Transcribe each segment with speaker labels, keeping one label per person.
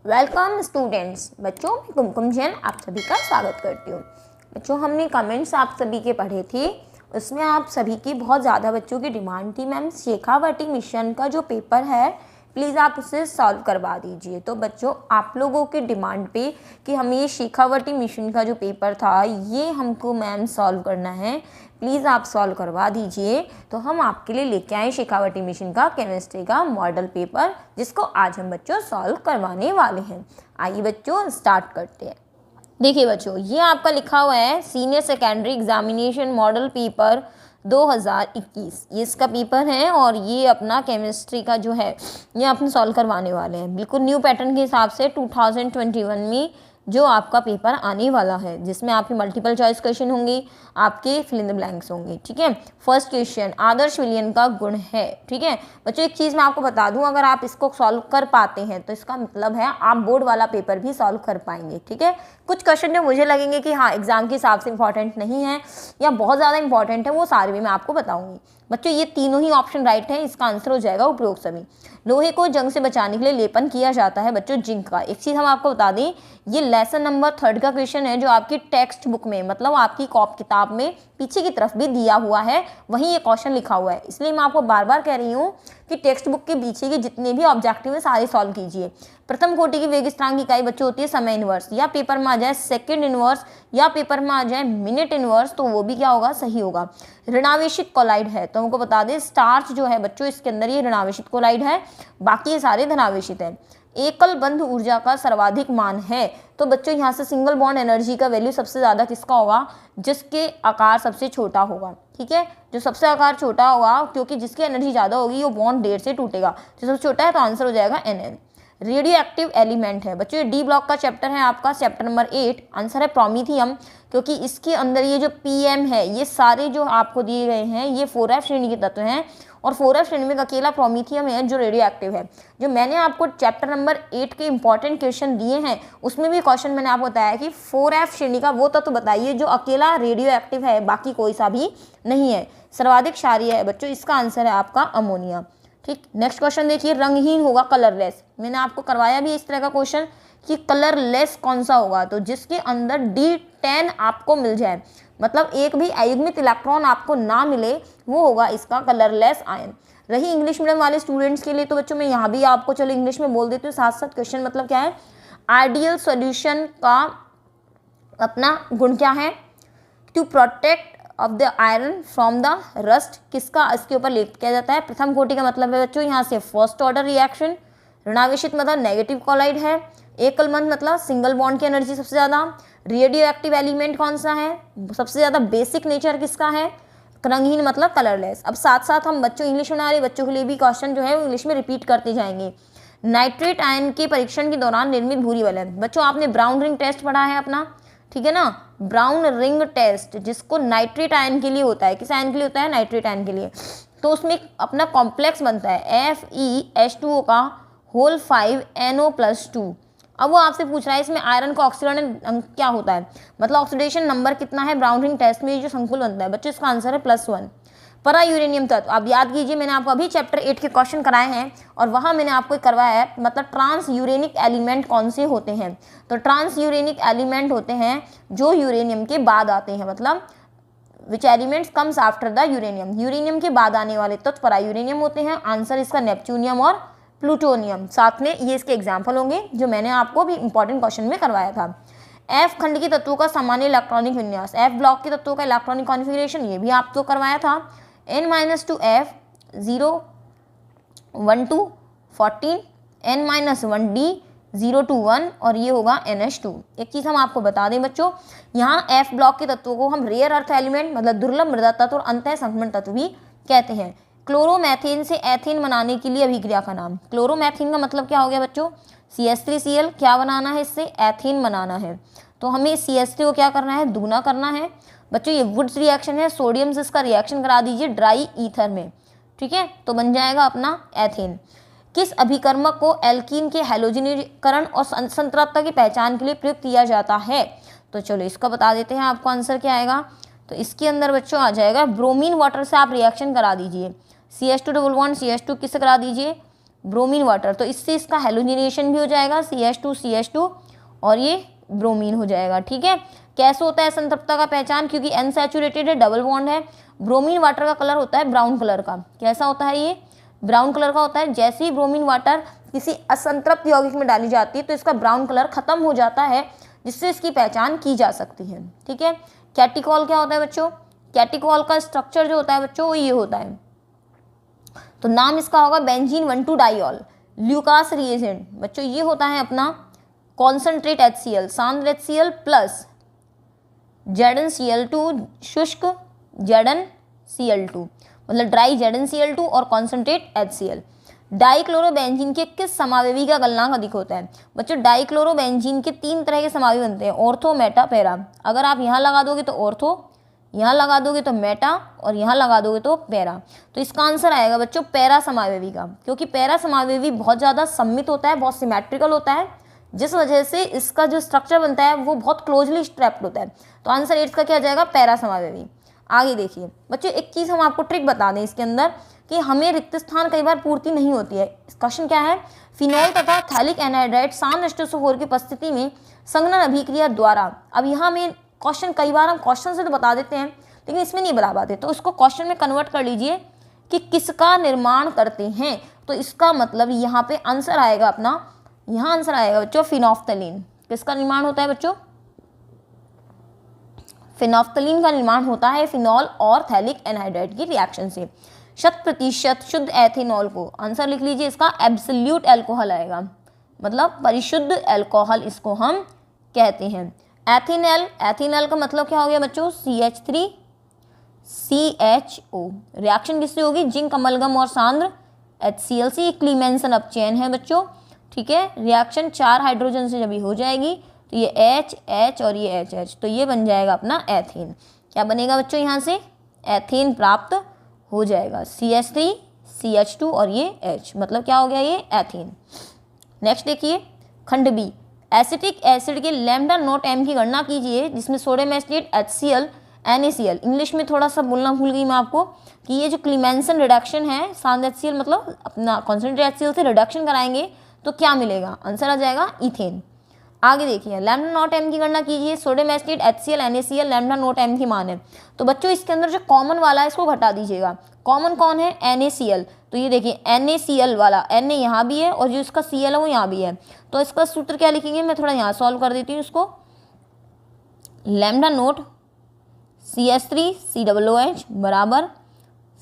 Speaker 1: Welcome students. बच्चों, मैं कुमकुम जैन आप सभी का स्वागत करती हूँ। बच्चों, हमने कमेंट्स आप सभी के पढ़े थे, उसमें आप सभी की बहुत ज़्यादा बच्चों की डिमांड थी, मैम शेखावटी मिशन का जो पेपर है प्लीज़ आप उसे सॉल्व करवा दीजिए। तो बच्चों, आप लोगों की डिमांड पे कि हमें ये शेखावटी मिशन का जो पेपर था ये हमको मैम सॉल्व करना है, प्लीज़ आप सॉल्व करवा दीजिए। तो हम आपके लिए लेके आए शेखावटी मिशन का केमिस्ट्री का मॉडल पेपर, जिसको आज हम बच्चों सॉल्व करवाने वाले हैं। आइए बच्चों स्टार्ट करते हैं। देखिए बच्चों, ये आपका लिखा हुआ है senior secondary examination model paper 2021, ये इसका पेपर है और ये अपना केमिस्ट्री का जो है ये आपने सॉल्व करवाने वाले हैं बिल्कुल न्यू पैटर्न के हिसाब से 2021 में जो आपका पेपर आने वाला है, जिसमें आपके मल्टीपल चॉइस क्वेश्चन होंगे, आपके फिल इन द ब्लैंक्स होंगे। ठीक है, फर्स्ट क्वेश्चन आदर्श विलयन का गुण है। ठीक है बच्चों, एक चीज़ मैं आपको बता दूं, अगर आप इसको सॉल्व कर पाते हैं तो इसका मतलब है आप बोर्ड वाला पेपर भी सॉल्व कर पाएंगे। ठीक है, कुछ क्वेश्चन जो मुझे लगेंगे कि हाँ एग्जाम के हिसाब से इंपॉर्टेंट नहीं है या बहुत ज़्यादा इंपॉर्टेंट है, वो सारे भी मैं आपको बताऊंगी। बच्चों, ये तीनों ही ऑप्शन राइट है, इसका आंसर हो जाएगा उपरोक्त सभी। लोहे को जंग से बचाने के लिए लेपन किया जाता है बच्चों जिंक का। एक चीज़ हम आपको बता दें, ये लेसन नंबर 3 का क्वेश्चन है जो आपकी टेक्स्ट बुक में, मतलब आपकी किताब में पीछे की तरफ भी दिया हुआ है, वहीं ये क्वेश्चन लिखा हुआ है। इसलिए मैं आपको बार बार कह रही हूँ कि टेक्स्ट बुक के पीछे के जितने भी ऑब्जेक्टिव है सारे सॉल्व कीजिए। प्रथम कोटि की वेग स्थिरांक इकाई बच्चों होती है समय इनवर्स, या पेपर में आ जाए सेकंड इनवर्स या पेपर में आ जाए मिनट इनवर्स, तो वो भी क्या होगा, सही होगा। ऋणावेशित कोलाइड है तो हमको बता दें स्टार्च जो है बच्चों इसके अंदर ये ऋणावेशित कोलाइड है, बाकी ये सारे धनावेशित है। एकल बंध ऊर्जा का सर्वाधिक मान है तो बच्चों यहाँ से सिंगल बॉन्ड एनर्जी का वैल्यू सबसे ज़्यादा किसका होगा, जिसके आकार सबसे छोटा होगा। ठीक है, जो सबसे आकार छोटा होगा, क्योंकि जिसकी एनर्जी ज़्यादा होगी वो बॉन्ड देर से टूटेगा, जो सबसे छोटा है तो आंसर हो जाएगा NN। रेडियो एक्टिव एलिमेंट है बच्चों, ये डी ब्लॉक का चैप्टर है आपका, चैप्टर नंबर 8, आंसर है प्रोमीथियम, क्योंकि इसके अंदर ये जो PM है ये सारे जो आपको दिए गए हैं ये 4F श्रेणी के तत्व हैं, और 4F श्रेणी में अकेला प्रोमीथियम है जो रेडियो एक्टिव है। जो मैंने आपको चैप्टर नंबर 8 के इंपॉर्टेंट क्वेश्चन दिए हैं उसमें भी क्वेश्चन मैंने आपको बताया कि 4F श्रेणी का वो तत्व बताइए जो अकेला रेडियो एक्टिव है, बाकी कोई सा भी नहीं है। सर्वाधिक क्षारीय है बच्चों, इसका आंसर है आपका अमोनिया। ठीक, नेक्स्ट क्वेश्चन देखिए, रंगहीन होगा कलरलेस। मैंने आपको करवाया भी इस तरह का क्वेश्चन कि कलरलेस कौन सा होगा, तो जिसके अंदर D10 आपको मिल जाए, मतलब एक भी अयुग्मित इलेक्ट्रॉन आपको ना मिले, वो होगा इसका कलरलेस आयन। रही इंग्लिश मीडियम वाले स्टूडेंट्स के लिए तो बच्चों मैं यहाँ भी आपको चलो इंग्लिश में बोल देती हूँ साथ साथ। क्वेश्चन मतलब क्या है, आइडियल सॉल्यूशन का अपना गुण क्या है, to protect of the iron from the rust, किसका इसके ऊपर लेप किया जाता है। प्रथम कोटि का मतलब है बच्चों यहाँ से फर्स्ट ऑर्डर रिएक्शन। ऋणावेशित मतलब नेगेटिव कोलाइड है। एकल बंध मतलब सिंगल बॉन्ड की एनर्जी सबसे ज़्यादा। रेडियो एक्टिव एलिमेंट कौन सा है, सबसे ज़्यादा बेसिक नेचर किसका है, रंगहीन मतलब कलरलेस। अब साथ साथ हम बच्चों इंग्लिश बना रहे बच्चों के लिए भी क्वेश्चन जो है वो इंग्लिश में रिपीट करते जाएंगे। नाइट्रेट आयन के परीक्षण के दौरान निर्मित भूरी वलय, बच्चों आपने ब्राउन रिंग टेस्ट पढ़ा है अपना, ठीक है ना, ब्राउन रिंग टेस्ट जिसको नाइट्रेट आयन के लिए होता है, किस आयन के लिए होता है, नाइट्रेट आयन के लिए। तो उसमें अपना कॉम्प्लेक्स बनता है FeH2O का होल 5NO+2। अब वो आपसे पूछ रहा है इसमें आयरन का ऑक्सीकरण अंक क्या होता है, मतलब ऑक्सीडेशन नंबर कितना है ब्राउन रिंग टेस्ट में, जो संकुल बनता है बच्चों इसका आंसर है +1। परा यूरेनियम तत्व, आप याद कीजिए मैंने आपको अभी चैप्टर 8 के क्वेश्चन कराए हैं और वहाँ मैंने आपको करवाया है, मतलब ट्रांस यूरेनिक एलिमेंट कौन से होते हैं, तो ट्रांस यूरेनिक एलिमेंट होते हैं जो यूरेनियम के बाद आते हैं, मतलब विच elements comes after the uranium, uranium के बाद आने वाले तत्व परा यूरेनियम होते हैं। आंसर इसका नेपच्यूनियम और प्लूटोनियम, साथ में ये इसके एग्जाम्पल होंगे जो मैंने आपको भी इंपॉर्टेंट क्वेश्चन में करवाया था। F खंड के तत्वों का सामान्य इलेक्ट्रॉनिक विन्यास, F ब्लॉक के तत्वों का इलेक्ट्रॉनिक कॉन्फ़िगरेशन, ये भी आपको करवाया था। N-2F 0 1 2 14, N-1D 0 2 1, और ये होगा NH2। एक चीज़ हम आपको बता दें बच्चों, यहाँ F ब्लॉक के तत्वों को हम रेयर अर्थ एलिमेंट मतलब दुर्लभ मृदा तत्व और अंतः संक्रमण तत्व भी कहते हैं। क्लोरोमैथेन से एथेन बनाने के लिए अभिक्रिया का नाम, क्लोरोमैथेन का मतलब क्या हो गया बच्चों, CH3Cl, क्या बनाना है इससे, एथेन बनाना है, तो हमें CH3 को क्या करना है, दूना करना है। बच्चों ये वुड्स रिएक्शन है, सोडियम से इसका रिएक्शन करा दीजिए ड्राई ईथर में, ठीक है, तो बन जाएगा अपना एथेन। किस अभिकर्मक को एल्कीन के हैलोजनीकरण और संतृप्तता की पहचान के लिए प्रयुक्त किया जाता है, तो चलो इसका बता देते हैं आपको आंसर क्या आएगा। तो इसके अंदर बच्चों आ जाएगा ब्रोमीन वाटर से आप रिएक्शन करा दीजिए, CH2 डबल बॉन्ड CH2 किससे करा दीजिए, ब्रोमीन वाटर, तो इससे इसका हेलोजिनेशन भी हो जाएगा CH2 और ये ब्रोमीन हो जाएगा। ठीक है, कैसे होता है संतृप्तता का पहचान, क्योंकि अनसैचुरेटेड है, डबल बॉन्ड है। ब्रोमीन वाटर का कलर होता है ब्राउन कलर का। कैसा होता है ये? ब्राउन कलर का होता है। जैसे ही ब्रोमीन वाटर किसी असंतृप्त यौगिक में डाली जाती है तो इसका ब्राउन कलर खत्म हो जाता है, जिससे इसकी पहचान की जा सकती है। ठीक है, कैटिकॉल क्या होता है बच्चों? कैटिकॉल का स्ट्रक्चर जो होता है बच्चों वो ये होता है, तो नाम इसका होगा बेंजीन 1,2 डाइऑल। ल्यूकास रिएजेंट बच्चों ये होता है अपना concentrate HCl, सांद्र HCl plus ZnCl2 शुष्क ZnCl2, मतलब ड्राई ZnCl2 और कॉन्सेंट्रेट HCl। डाइक्लोरोबेंजीन के किस समावेवी का गलनांक अधिक होता है? बच्चों डाइक्लोरोबेंजीन के 3 तरह के समावेवी बनते हैं, ऑर्थो, मेटा, पैरा। अगर आप यहाँ लगा दोगे तो ऑर्थो, यहाँ लगा दोगे तो मेटा और यहाँ लगा दोगे तो पैरा। तो इसका आंसर आएगा बच्चों पैरा समावेवी का, क्योंकि पैरा समावेवी बहुत ज़्यादा सम्मित होता है, बहुत सिमेट्रिकल होता है, जिस वजह से इसका जो स्ट्रक्चर बनता है वो बहुत क्लोजली स्ट्रैप्ड होता है। तो आंसर 8 का क्या जाएगा? पैरा समावेवी। आगे देखिए बच्चों, एक चीज़ हम आपको ट्रिक बता दें इसके अंदर कि हमें रिक्त स्थान कई बार पूर्ति नहीं होती है। क्वेश्चन क्या है? फिनॉल तथा थैलिक एनहाइड्राइड सांद्र H2SO4 की उपस्थिति में संघनन अभिक्रिया द्वारा, अब यहाँ में क्वेश्चन कई बार हम क्वेश्चन से तो बता देते हैं लेकिन इसमें नहीं बता पाते, तो इसको क्वेश्चन में कन्वर्ट कर लीजिए कि किसका निर्माण करते हैं। तो इसका मतलब यहाँ पे आंसर आएगा अपना, यहाँ आंसर आएगा बच्चों फिनोफ्थलीन। किसका निर्माण होता है बच्चों? फिनोफ्थलीन का निर्माण होता है फिनॉल और थैलिक एनहाइड्राइड की रिएक्शन से। 100% शुद्ध एथेनॉल को, आंसर लिख लीजिए इसका, एब्सोल्यूट अल्कोहल आएगा, मतलब परिशुद्ध अल्कोहल इसको हम कहते हैं। एथेनॉल, एथेनॉल का मतलब क्या हो गया बच्चों? CH3CHO। रिएक्शन किससे होगी? जिंक अमलगम और सांद्र HCl से। क्लीमेंसन अपचयन है बच्चों। ठीक है, रिएक्शन 4 हाइड्रोजन से जब ये हो जाएगी तो ये H और ये H, तो ये बन जाएगा अपना एथेन। क्या बनेगा बच्चों? यहाँ से एथेन प्राप्त हो जाएगा, CH3CH2 और ये H, मतलब क्या हो गया? ये एथेन। नेक्स्ट देखिए खंड बी, एसिटिक एसिड के लैम्डा नॉट M की गणना कीजिए जिसमें sodium acetate HCl NaCl। English में थोड़ा सा बोलना भूल गई मैं आपको कि ये जो क्लीमेंसन रिडक्शन है, सांद्र HCl मतलब अपना कॉन्सेंट्रेट HCl से रिडक्शन कराएंगे तो क्या मिलेगा? आंसर आ जाएगा इथेन। आगे देखिए लैम्डा नॉट M की गणना कीजिए, sodium acetate HCl NaCl lambda naught M की मान है। तो बच्चों इसके अंदर जो कॉमन वाला है इसको घटा दीजिएगा। कॉमन कौन है? NaCl। तो ये देखिए NaCl वाला Na यहाँ भी है और जो इसका Cl है वो यहाँ भी है, तो इसका सूत्र क्या लिखेंगे? मैं थोड़ा यहाँ सॉल्व कर देती हूँ इसको। लैम्डा नोट CH3COOH बराबर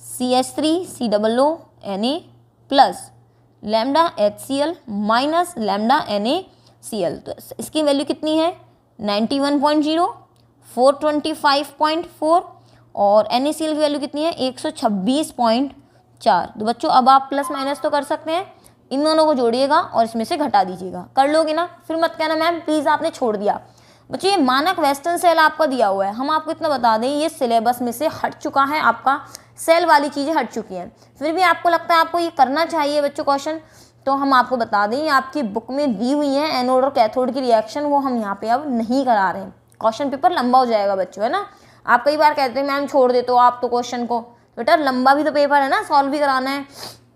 Speaker 1: CH3COO Na plus lambda HCl minus lambda NaCl। तो इसकी वैल्यू कितनी है? 91.0, 425.4 और NaCl की वैल्यू कितनी है? 126.4। तो बच्चों अब आप प्लस माइनस तो कर सकते हैं, इन दोनों को जोड़िएगा और इसमें से घटा दीजिएगा। कर लोगे ना? फिर मत कहना मैम प्लीज़ आपने छोड़ दिया। बच्चों ये मानक वेस्टर्न सेल आपका दिया हुआ है, हम आपको इतना बता दें ये सिलेबस में से हट चुका है, आपका सेल वाली चीज़ें हट चुकी हैं। फिर भी आपको लगता है आपको ये करना चाहिए बच्चों क्वेश्चन, तो हम आपको बता दें आपकी बुक में दी हुई है एनोड और कैथोड की रिएक्शन, वो हम यहाँ पे अब नहीं करा रहे हैं। क्वेश्चन पेपर लंबा हो जाएगा बच्चों, है ना। आप कई बार कहते हैं मैम छोड़ देते हो आप तो क्वेश्चन को, बेटा लंबा भी तो पेपर है ना, सॉल्व भी कराना है।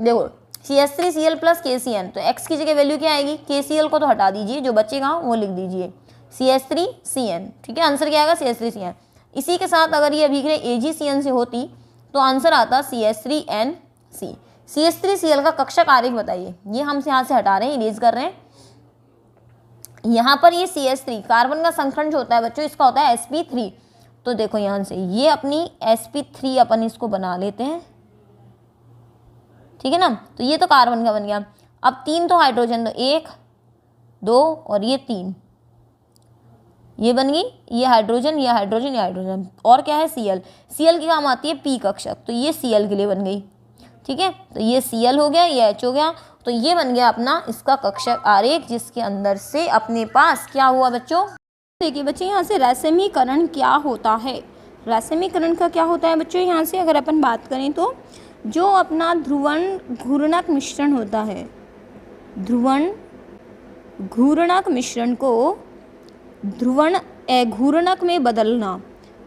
Speaker 1: देखो CH3Cl प्लस KCN, तो x की जगह वैल्यू क्या आएगी? KCl को तो हटा दीजिए, जो बचेगा वो लिख दीजिए CH3CN। ठीक है, आंसर क्या आएगा? CH3CN। इसी के साथ अगर ये अभिक्रिया AgCN से होती तो आंसर आता CH3NC। CH3Cl का कक्षक आरेख बताइए। ये हम यहाँ से हटा रहे हैं, इरेज कर रहे हैं। यहाँ पर ये CH3 कार्बन का संकरण जो होता है बच्चों इसका होता है sp3। तो देखो यहाँ से ये अपनी sp3 अपन इसको बना लेते हैं, ठीक है ना। तो ये तो कार्बन का बन गया। अब 3 तो हाइड्रोजन, तो 1 2 और ये 3, ये बन गई, ये हाइड्रोजन ये हाइड्रोजन ये हाइड्रोजन। और क्या है? Cl। Cl की काम आती है p कक्षक, तो ये Cl के लिए बन गई। ठीक है, तो ये Cl हो गया, ये H हो गया, तो ये बन गया अपना इसका कक्षक आरेख, जिसके अंदर से अपने पास क्या हुआ बच्चों? देखिए बच्चों यहाँ से रैसमीकरण क्या होता है। रैसमीकरण का क्या होता है बच्चों? यहाँ से अगर अपन बात करें तो जो अपना ध्रुवण घूर्णक मिश्रण होता है, ध्रुवण घूर्णक मिश्रण को ध्रुवण अघूर्णक में बदलना,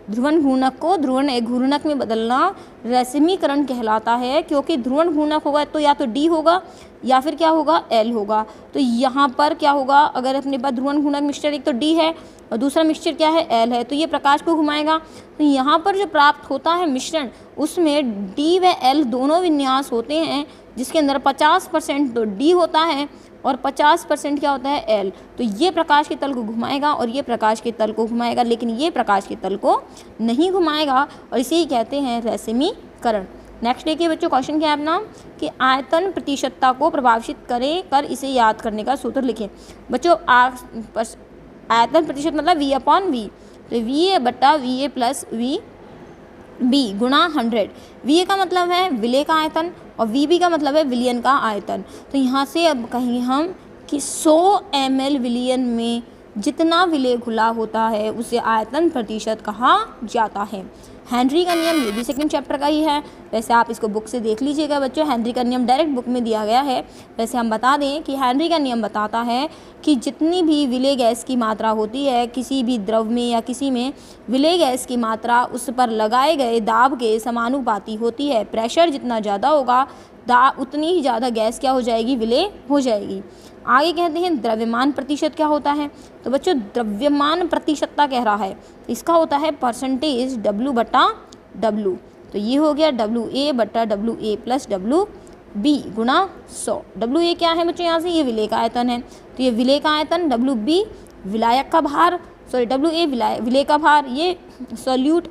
Speaker 1: ध्रुवण घूर्णक को ध्रुवण अघूर्णक में बदलना रैसमीकरण कहलाता है। क्योंकि ध्रुवण घूर्णक होगा तो या तो D होगा या फिर क्या होगा L होगा। तो यहाँ पर क्या होगा, अगर अपने पास ध्रुवण घूर्णक मिक्सचर एक तो D है और दूसरा मिक्सचर क्या है L है, तो ये प्रकाश को घुमाएगा। तो यहाँ पर जो प्राप्त होता है मिश्रण, उसमें D व L दोनों विन्यास होते हैं, जिसके अंदर 50% तो D होता है और 50% क्या होता है L। तो ये प्रकाश के तल को घुमाएगा और ये प्रकाश के तल को घुमाएगा, लेकिन ये प्रकाश के तल को नहीं घुमाएगा, और इसे ही कहते हैं रैसिमीकरण। नेक्स्ट देखिए बच्चों, क्वेश्चन क्या है अपना कि आयतन प्रतिशतता को प्रभावित कर इसे याद करने का सूत्र लिखें। बच्चों आयतन प्रतिशत मतलब V/V, तो VA बटा VA प्लस VB गुणा 100। VA का मतलब है विलेय का आयतन और VB का मतलब है विलयन का आयतन। तो यहाँ से अब कहेंगे हम कि 100 ml विलयन में जितना विलेय घुला होता है उसे आयतन प्रतिशत कहा जाता है। हेनरी का नियम ये भी सेकंड चैप्टर का ही है, वैसे आप इसको बुक से देख लीजिएगा बच्चों। हेनरी का नियम डायरेक्ट बुक में दिया गया है। वैसे हम बता दें कि हेनरी का नियम बताता है कि जितनी भी विलेय गैस की मात्रा होती है किसी भी द्रव में या किसी में, विलेय गैस की मात्रा उस पर लगाए गए दाब के समानुपाती होती है। प्रेशर जितना ज़्यादा होगा उतनी ही ज़्यादा गैस क्या हो जाएगी, विलेय हो जाएगी। आगे कहते हैं द्रव्यमान प्रतिशत क्या होता है। तो बच्चों द्रव्यमान प्रतिशतता कह रहा है, इसका होता है परसेंटेज W बटा W। तो ये हो गया WA बटा WA प्लस WB गुणा 100। WA क्या है बच्चों, यहाँ से ये विलेय का आयतन है, तो ये विलेय का आयतन, WB विलायक का भार, WA विलेय का भार, ये सॉल्यूट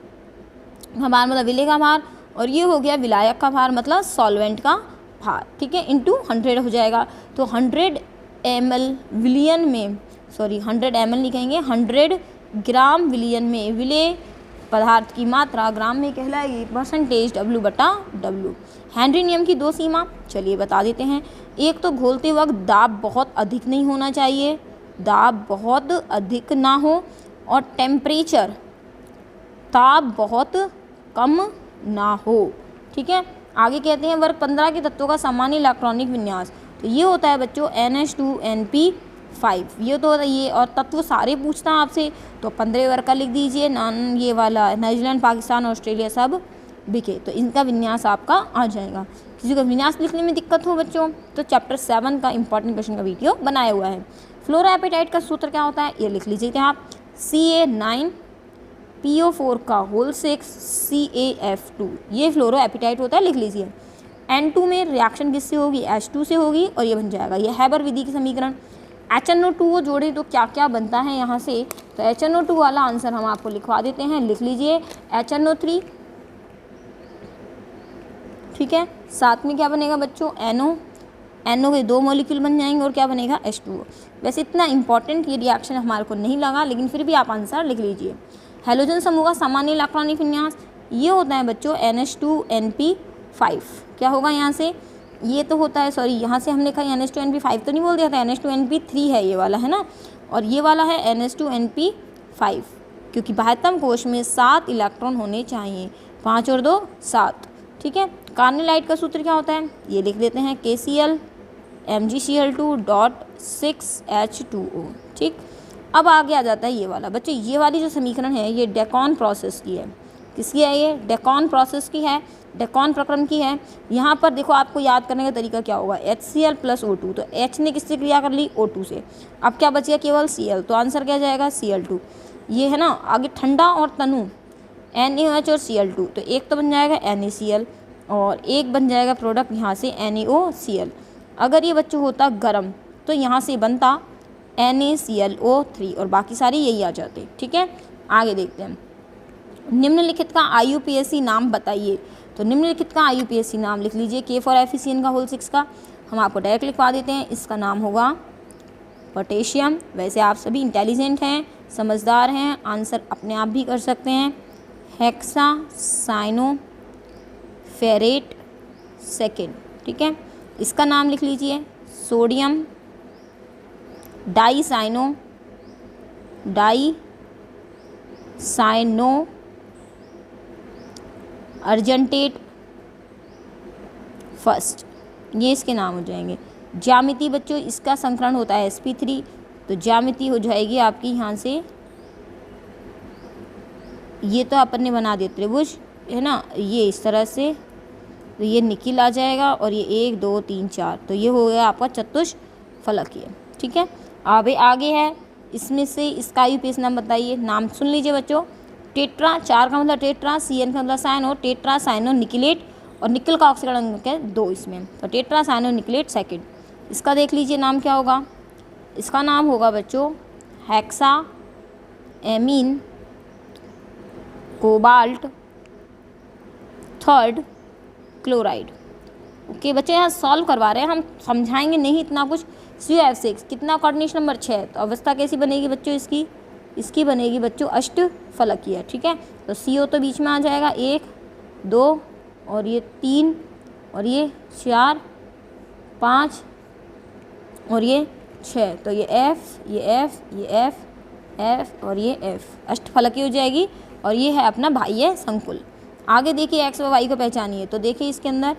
Speaker 1: का भार मतलब विलेय का भार, और ये हो गया विलायक का भार मतलब सॉल्वेंट का भार, ठीक है, इंटू 100 हो जाएगा। तो 100 ml विलियन में, 100 ml नहीं कहेंगे, 100 ग्राम विलियन में विलेय पदार्थ की मात्रा ग्राम में कहलाएगी परसेंटेज W बटा W। हेनरी नियम की दो सीमा चलिए बता देते हैं। एक तो घोलते वक्त दाब बहुत अधिक नहीं होना चाहिए, दाब बहुत अधिक ना हो, और टेम्परेचर ताप बहुत कम ना हो, ठीक है। आगे कहते हैं वर्ग 15 के तत्वों का सामान्य इलेक्ट्रॉनिक विन्यास। तो ये होता है बच्चों NH2NP5, ये तो ये, और तत्व सारे पूछता है आपसे, तो 15 वर्ग का लिख दीजिए। नॉन ये वाला न्यूजीलैंड, पाकिस्तान, ऑस्ट्रेलिया सब बिके, तो इनका विन्यास आपका आ जाएगा। किसी को विन्यास लिखने में दिक्कत हो बच्चों तो चैप्टर 7 का इंपॉर्टेंट क्वेश्चन का वीडियो बनाया हुआ है। फ्लोरापेटाइट का सूत्र क्या होता है ये लिख लीजिए आप, Ca9 PO4 का होल 6 CaF2, ये फ्लोरोएपिटाइट होता है, लिख लीजिए। N2 में रिएक्शन किससे होगी, H2 से होगी, और ये बन जाएगा ये हैबर विधि की समीकरण। HNO2 को जोड़े तो क्या क्या बनता है यहाँ से, तो HNO2 वाला आंसर हम आपको लिखवा देते हैं, लिख लीजिए HNO3, ठीक है। साथ में क्या बनेगा बच्चों NO के 2 मॉलिक्यूल बन जाएंगे, और क्या बनेगा H2O। वैसे इतना इंपॉर्टेंट ये रिएक्शन हमारे को नहीं लगा, लेकिन फिर भी आप आंसर लिख लीजिए। हैलोजन समूह का सामान्य इलेक्ट्रॉनिक विन्यास ये होता है बच्चों NH2NP5। क्या होगा यहाँ से, ये तो होता है, सॉरी यहाँ से हमने लिखा NH2NP5 तो नहीं बोल दिया था, NH2NP3 है ये वाला, है ना, और ये वाला है NH2NP5, क्योंकि बाह्यतम कोश में 7 इलेक्ट्रॉन होने चाहिए, 5 और 2 7, ठीक है। कार्नेलाइट का सूत्र क्या होता है ये लिख देते हैं, KCl MgCl2.6H2O, ठीक। अब आगे आ जाता है ये वाला बच्चों, ये वाली जो समीकरण है ये डेकॉन प्रोसेस की है। किसकी है ये, डेकॉन प्रोसेस की है, डेकॉन प्रक्रम की है। यहाँ पर देखो आपको याद करने का तरीका क्या होगा, HCl प्लस O2, तो H ने किससे क्रिया कर ली, O2 से, अब क्या बच गया केवल Cl, तो आंसर क्या जाएगा Cl2, ये है ना। आगे ठंडा और तनु NaOH और Cl2, तो एक तो बन जाएगा NaCl और एक बन जाएगा प्रोडक्ट यहाँ से NaOCl। अगर ये बच्चों होता गर्म तो यहाँ से बनता NaClO3 और बाकी सारी यही आ जाते, ठीक है। आगे देखते हैं, निम्नलिखित का IUPAC नाम बताइए। तो निम्नलिखित का IUPAC नाम लिख लीजिए, K फॉर FeCN का होल 6 का हम आपको डायरेक्ट लिखवा देते हैं, इसका नाम होगा पोटेशियम। वैसे आप सभी इंटेलिजेंट हैं, समझदार हैं, आंसर अपने आप भी कर सकते हैं। हेक्सासाइनोफेरेट सेकेंड, ठीक है, इसका नाम लिख लीजिए सोडियम डाइसाइनो अर्जेंटेट फर्स्ट, ये इसके नाम हो जाएंगे। ज्यामिति बच्चों इसका संकरण होता है sp3, तो ज्यामिति हो जाएगी आपकी यहाँ से, ये तो अपन ने बना दिया त्रिभुज, है ना, ये इस तरह से, तो ये निकिल आ जाएगा और ये 1 2 3 4, तो ये हो गया आपका चतुष्फलकीय। ठीक है, अब आगे है इसमें से इसका यूपीएस नाम बताइए। नाम सुन लीजिए बच्चों, टेट्रा, 4 का मतलब टेट्रा, CN का मतलब साइनो, टेट्रा साइनो निकिलेट, और निकल का ऑक्सीकरण अंक है 2 इसमें, तो टेट्रा साइनो निकिलेट सेकेंड। इसका देख लीजिए नाम क्या होगा, इसका नाम होगा बच्चों hexa amine cobalt third chloride. Okay बच्चे, यहाँ सॉल्व करवा रहे हैं हम, समझाएंगे नहीं इतना कुछ। COF6 कितना कोऑर्डिनेशन नंबर 6, तो अवस्था कैसी बनेगी बच्चों इसकी बनेगी बच्चों अष्टफलकीय। ठीक है, तो CO तो बीच में आ जाएगा 1 2 और ये 3 और ये 4 5 और ये 6, तो ये F ये F ये F और ये F अष्टफलकीय हो जाएगी। और ये है अपना बाह्य संकुल। आगे देखिए X व Y को पहचानिए, तो देखिए इसके अंदर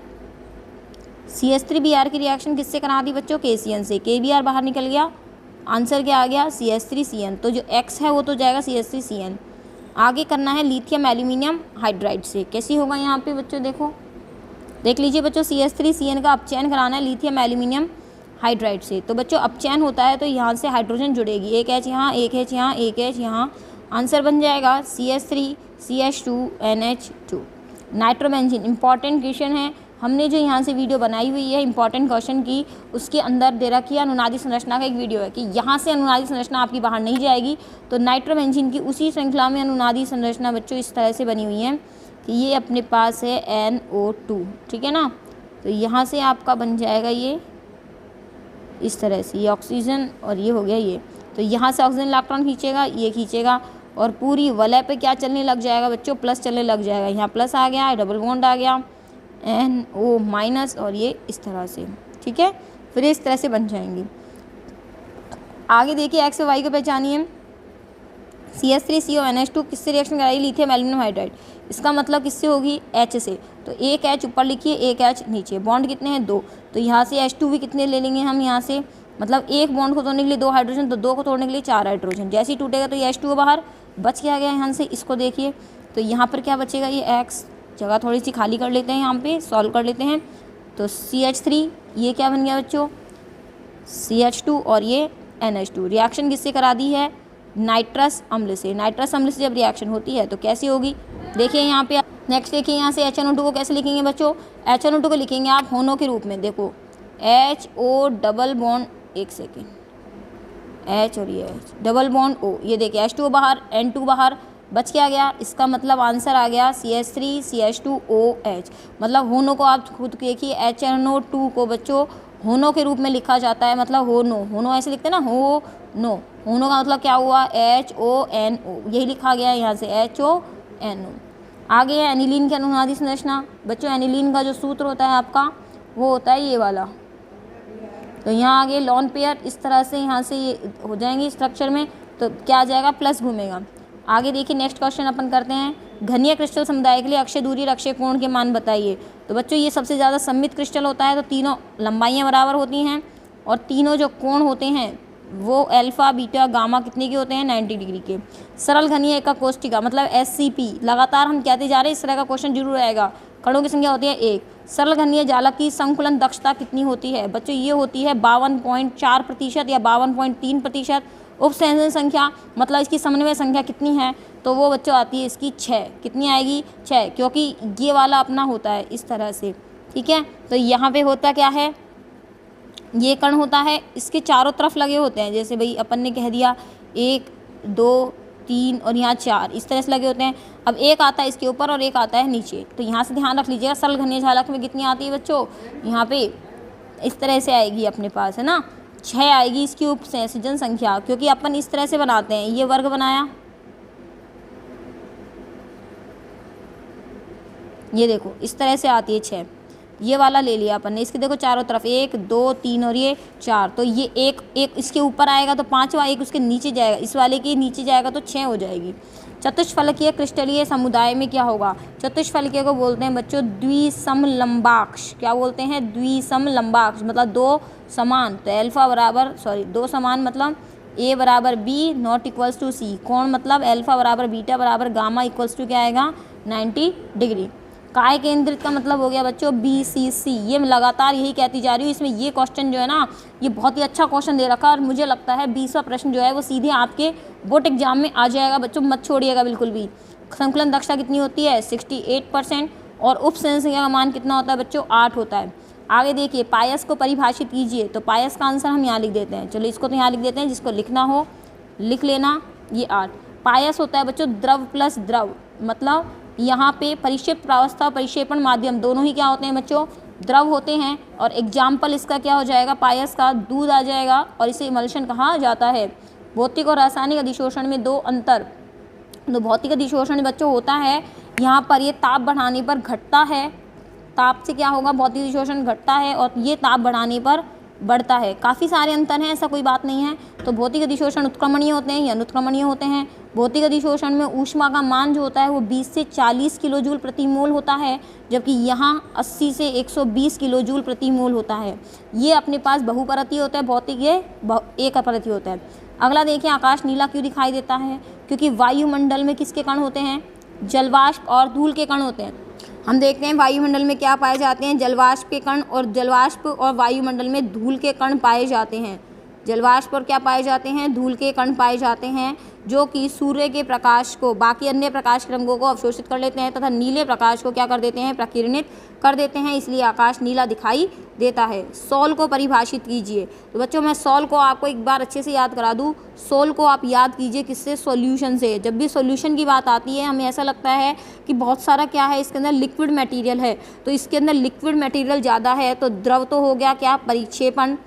Speaker 1: CH3Br की रिएक्शन किससे करा दी बच्चों, KCN से, KBr बाहर निकल गया, आंसर क्या आ गया CH3CN, तो जो X है वो तो जाएगा CH3CN। आगे करना है लिथियम एल्यूमिनियम हाइड्राइड से, कैसी होगा यहाँ पे बच्चों, देखो देख लीजिए बच्चों, CH3CN का अपचयन कराना है लिथियम एल्यूमिनियम हाइड्राइड से। तो बच्चों अपचयन होता है तो यहाँ से हाइड्रोजन जुड़ेगी, एक H यहाँ, एक H यहाँ, एक H यहाँ, आंसर बन जाएगा CH3 CH2 NH2। Nitrobenzene important question है, हमने जो यहाँ से वीडियो बनाई हुई है इंपॉर्टेंट क्वेश्चन की, उसके अंदर दे रखी है अनुनादी संरचना का एक वीडियो है कि यहाँ से अनुनादी संरचना आपकी बाहर नहीं जाएगी। तो नाइट्रोबेंजीन की उसी श्रृंखला में अनुनादी संरचना बच्चों इस तरह से बनी हुई है कि ये अपने पास है NO2, ठीक है ना, तो यहाँ से आपका बन जाएगा ये इस तरह से, ये ऑक्सीजन और ये हो गया ये, तो यहाँ से ऑक्सीजन इलेक्ट्रॉन खींचेगा, ये खींचेगा और पूरी वलय पे क्या चलने लग जाएगा बच्चों, प्लस चलने लग जाएगा, यहाँ प्लस आ गया, डबल बॉन्ड आ गया NO माइनस और ये इस तरह से। ठीक है, फिर इस तरह से बन जाएंगी। आगे देखिए X और Y को पहचानिए। CH3CONH2 किससे रिएक्शन कराई, लिथियम एल्यूमिनियम हाइड्राइड, इसका मतलब किससे होगी, H से, तो एक H ऊपर लिखिए, एक H नीचे, बॉन्ड कितने हैं 2, तो यहाँ से H2 भी कितने ले लेंगे हम यहाँ से, मतलब एक बॉन्ड को तोड़ने के लिए 2 हाइड्रोजन, तो 2 को तोड़ने के लिए 4 हाइड्रोजन, जैसे ही टूटेगा तो ये H2 बाहर बच क्या गया यहाँ से, इसको देखिए, तो यहाँ पर क्या बचेगा, ये X जगह थोड़ी सी खाली कर लेते हैं, यहाँ पे सॉल्व कर लेते हैं, तो CH3 ये क्या बन गया बच्चों CH2 और ये NH2। रिएक्शन किससे करा दी है, नाइट्रस अम्ल से। नाइट्रस अम्ल से जब रिएक्शन होती है तो कैसी होगी, देखिए यहाँ पे। नेक्स्ट देखिए यहाँ से HNO2 को कैसे लिखेंगे बच्चों, HNO2 को लिखेंगे आप होनो के रूप में, देखो HO डबल बॉन्ड, एक सेकेंड, H और ये H डबल बॉन्ड O, ये देखिए H2 बाहर, N2 बाहर, बच क्या गया, इसका मतलब आंसर आ गया CH3 CH2OH। मतलब होनो को आप खुद देखिए, HNO2 को बच्चों होनो के रूप में लिखा जाता है, मतलब होनो ऐसे लिखते हैं ना, होनो का मतलब क्या हुआ, HONO, यही लिखा गया है यहाँ से HONO। आगे है एनिलीन की अनुनादी संरचना बच्चों। एनिलीन का जो सूत्र होता है आपका वो होता है ये वाला, तो यहाँ आगे लॉन पेयर इस तरह से यहाँ से ये हो जाएंगे स्ट्रक्चर में, तो क्या आ जाएगा, प्लस घूमेगा। आगे देखिए नेक्स्ट क्वेश्चन अपन करते हैं, घनीय क्रिस्टल समुदाय के लिए अक्षय दूरी और अक्षय कोण के मान बताइए। तो बच्चों ये सबसे ज़्यादा सममित क्रिस्टल होता है, तो तीनों लंबाइयाँ बराबर होती हैं और तीनों जो कोण होते हैं वो अल्फा बीटा गामा कितने के होते हैं, 90 डिग्री के। सरल घनीय एका कोष्टिका मतलब SCP, लगातार हम कहते जा रहे हैं, इस तरह का क्वेश्चन जरूर आएगा। कणों की संख्या होती है 1। सरल घनीय जालक की संकुलन दक्षता कितनी होती है बच्चों, ये होती है 52.4% या 52.3%। उपसंयोजन संख्या मतलब इसकी समन्वय संख्या कितनी है, तो वो बच्चों आती है इसकी 6। कितनी आएगी, 6, क्योंकि ये वाला अपना होता है इस तरह से। ठीक है, तो यहाँ पे होता क्या है, ये कण होता है, इसके चारों तरफ लगे होते हैं, जैसे भाई अपन ने कह दिया 1 2 3 और यहाँ 4 इस तरह से लगे होते हैं। अब एक आता है इसके ऊपर और एक आता है नीचे, तो यहाँ से ध्यान रख लीजिएगा। सरल घनीय जालक में कितनी आती है बच्चों, यहाँ पे इस तरह से आएगी अपने पास, है ना, 6 आएगी इसकी उपसंयोजन संख्या, क्योंकि अपन इस तरह से बनाते हैं, ये वर्ग बनाया, ये देखो इस तरह से आती है 6, ये वाला ले लिया अपन ने, इसके देखो चारों तरफ 1 2 3 और ये 4, तो ये एक इसके ऊपर आएगा तो 5वां एक उसके नीचे जाएगा, इस वाले के नीचे जाएगा तो 6 हो जाएगी। चतुष्फलकीय क्रिस्टलीय समुदाय में क्या होगा, चतुष्फलकीय को बोलते हैं बच्चों द्विसमलंबाक्ष। क्या बोलते हैं, द्विसमलंबाक्ष, मतलब 2 समान, तो अल्फा बराबर 2 समान मतलब A बराबर B not equals to C, कोण मतलब अल्फा बराबर बीटा बराबर गामा इक्वल्स टू क्या आएगा 90 डिग्री। काय केंद्रित का मतलब हो गया बच्चों BCC। ये मैं लगातार यही कहती जा रही हूँ। इसमें ये क्वेश्चन जो है ना, ये बहुत ही अच्छा क्वेश्चन दे रखा है और मुझे लगता है 20वां प्रश्न जो है वो सीधे आपके बोर्ड एग्जाम में आ जाएगा बच्चों, मत छोड़िएगा बिल्कुल भी। संकलन दक्षता कितनी होती है 68% और उप संख्या का मान कितना होता है बच्चों 8 होता है। आगे देखिए पायस को परिभाषित कीजिए, तो पायस का आंसर हम यहाँ लिख देते हैं। चलो इसको तो यहाँ लिख देते हैं, जिसको लिखना हो लिख लेना। ये 8 पायस होता है बच्चों द्रव प्लस द्रव, मतलब यहाँ पे परिक्षिप्त प्रावस्था और परिक्षेपण माध्यम दोनों ही क्या होते हैं बच्चों द्रव होते हैं। और एग्जाम्पल इसका क्या हो जाएगा पायस का दूध आ जाएगा और इसे इमल्शन कहा जाता है। भौतिक और रासायनिक अधिशोषण में दो अंतर। तो भौतिक अधिशोषण बच्चों होता है यहाँ पर ये ताप बढ़ाने पर घटता है, ताप से क्या होगा भौतिक अधिशोषण घटता है और ये ताप बढ़ाने पर बढ़ता है। काफ़ी सारे अंतर हैं, ऐसा कोई बात नहीं है। तो भौतिक अधिशोषण उत्क्रमणीय होते हैं या अनुत्क्रमणीय होते हैं। भौतिक अधिशोषण में ऊष्मा का मान जो होता है वो 20 से 40 किलो जूल प्रति मोल होता है, जबकि यहाँ 80 से 120 किलो जूल प्रति मोल होता है। ये अपने पास बहुपरतीय होता है, भौतिक ये एक परतीय होता है। अगला देखिए आकाश नीला क्यों दिखाई देता है, क्योंकि वायुमंडल में किसके कण होते हैं जलवाष्प और धूल के कण होते हैं। हम देखते हैं वायुमंडल में क्या पाए जाते हैं जलवाष्प के कण, और जलवाष्प और वायुमंडल में धूल के कण पाए जाते हैं। जलवाष्प पर क्या पाए जाते हैं धूल के कण पाए जाते हैं, जो कि सूर्य के प्रकाश को बाकी अन्य प्रकाश रंगों को अवशोषित कर लेते हैं तथा नीले प्रकाश को क्या कर देते हैं प्रकिरणित कर देते हैं, इसलिए आकाश नीला दिखाई देता है। सॉल को परिभाषित कीजिए। तो बच्चों मैं सॉल को आपको एक बार अच्छे से याद करा दूँ। सॉल को आप याद कीजिए किससे सॉल्यूशन से। जब भी सॉल्यूशन की बात आती है हमें ऐसा लगता है कि बहुत सारा क्या है इसके अंदर लिक्विड मटेरियल है, तो इसके अंदर लिक्विड मटेरियल ज़्यादा है तो द्रव तो हो गया क्या परिक्षेपण।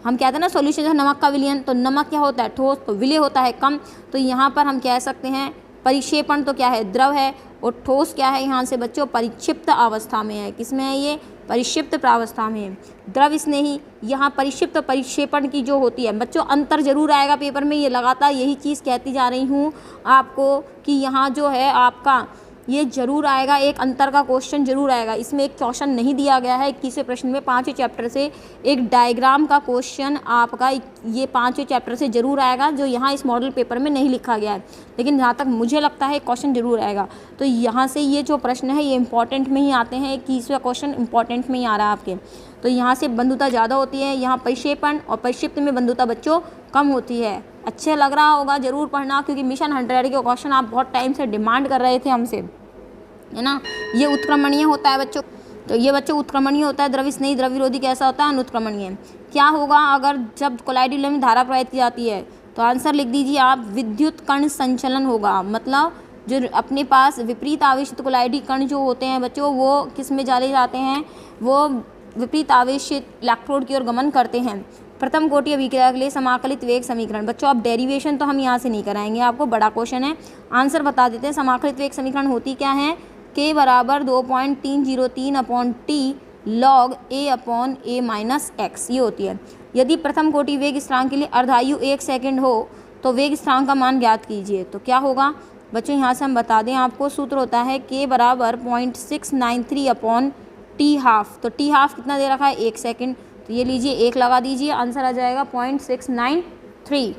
Speaker 1: हम कहते हैं ना सॉल्यूशन है नमक का विलयन, तो नमक क्या होता है ठोस, तो विलय होता है कम, तो यहाँ पर हम कह सकते हैं परिक्षेपण तो क्या है द्रव है और ठोस क्या है यहाँ से बच्चों परिक्षिप्त अवस्था में है। किसमें है ये परिक्षिप्त प्रावस्था में है। द्रव स्नेही यहाँ परिक्षिप्त परिक्षेपण की जो होती है बच्चों अंतर जरूर आएगा पेपर में, ये लगातार यही चीज़ कहती जा रही हूँ आपको कि यहाँ जो है आपका ये जरूर आएगा, एक अंतर का क्वेश्चन जरूर आएगा। इसमें एक क्वेश्चन नहीं दिया गया है 21वें प्रश्न में 5वें चैप्टर से एक डायग्राम का क्वेश्चन आपका ये 5वें चैप्टर से जरूर आएगा, जो यहाँ इस मॉडल पेपर में नहीं लिखा गया है, लेकिन जहाँ तक मुझे लगता है क्वेश्चन जरूर आएगा। तो यहाँ से ये जो प्रश्न है ये इंपॉर्टेंट में ही आते हैं, 21वां क्वेश्चन इंपॉर्टेंट में ही आ रहा है आपके। तो यहाँ से बंधुता ज़्यादा होती है, यहाँ परिक्षेपण और परिक्षिप्त में बंधुता बच्चों कम होती है। अच्छे लग रहा होगा जरूर पढ़ना, क्योंकि मिशन 100 के क्वेश्चन आप बहुत टाइम से डिमांड कर रहे थे हमसे, है ना। ये उत्क्रमणीय होता है बच्चों, तो ये बच्चों उत्क्रमणीय होता है। द्रव स्नेही द्रव विरोधी कैसा होता है अनुत्क्रमणीय। क्या होगा अगर जब कोलाइडल में धारा प्रवाहित की जाती है, तो आंसर लिख दीजिए आप विद्युत कण संचलन होगा। मतलब जो अपने पास विपरीत आवेशित कोलाइडी कण जो होते हैं बच्चों वो किस में डाले जाते हैं, वो विपरीत आवेशित इलेक्ट्रोड की ओर गमन करते हैं। प्रथम कोटि अभिक्रिया के लिए समाकलित वेग समीकरण बच्चों अब डेरिवेशन तो हम यहाँ से नहीं कराएंगे, आपको बड़ा क्वेश्चन है, आंसर बता देते हैं। समाकलित वेग समीकरण होती क्या है k बराबर 2.303 upon T log a upon a minus x, ये होती है। यदि प्रथम कोटि वेग स्थिरांक के लिए अर्धायु 1 सेकंड हो तो वेग स्थिरांक का मान ज्ञात कीजिए। तो क्या होगा बच्चों यहाँ से हम बता दें आपको, सूत्र होता है k बराबर 0.693 अपॉन टी हाफ। तो टी हाफ कितना दे रखा है 1 सेकंड, तो ये लीजिए 1 लगा दीजिए, आंसर आ जाएगा 0.693।